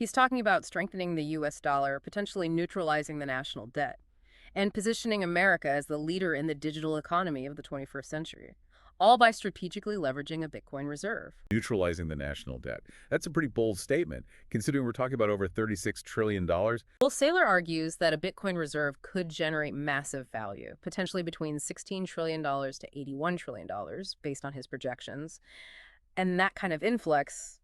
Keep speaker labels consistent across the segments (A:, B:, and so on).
A: He's talking about strengthening the US dollar, potentially neutralizing the national debt, and positioning America as the leader in the digital economy of the 21st century, all by strategically leveraging a Bitcoin reserve.
B: Neutralizing the national debt. That's a pretty bold statement, considering we're talking about over $36 trillion. dollars.
A: Well, Saylor argues that a Bitcoin reserve could generate massive value, potentially between $16 trillion to $81 trillion, based on his projections. And that kind of influx,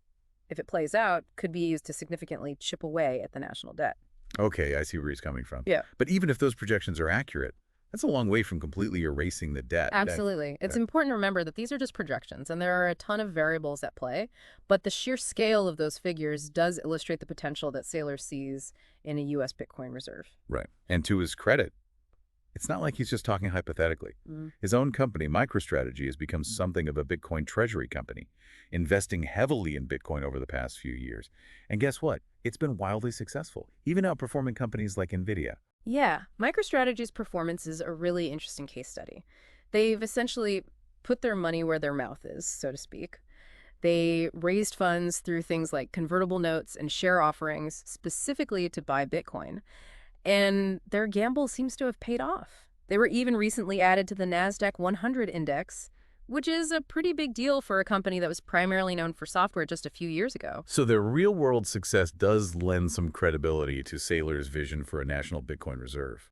A: if it plays out, could be used to significantly chip away at the national debt.
B: Okay, I see where he's coming from.
A: Yeah.
B: But even if those projections are accurate, that's a long way from completely erasing the debt.
A: Absolutely. It's important to remember that these are just projections, and there are a ton of variables at play, but the sheer scale of those figures does illustrate the potential that Saylor sees in a U.S. Bitcoin reserve.
B: Right. And to his credit, it's not like he's just talking hypothetically.
A: Mm.
B: His own company, MicroStrategy, has become something of a Bitcoin treasury company, investing heavily in Bitcoin over the past few years. And guess what? It's been wildly successful, even outperforming companies like NVIDIA.
A: Yeah, MicroStrategy's performance is a really interesting case study. They've essentially put their money where their mouth is, so to speak. They raised funds through things like convertible notes and share offerings specifically to buy Bitcoin. And their gamble seems to have paid off. They were even recently added to the NASDAQ 100 index, which is a pretty big deal for a company that was primarily known for software just a few years ago.
B: So their real-world success does lend some credibility to Saylor's vision for a national Bitcoin reserve.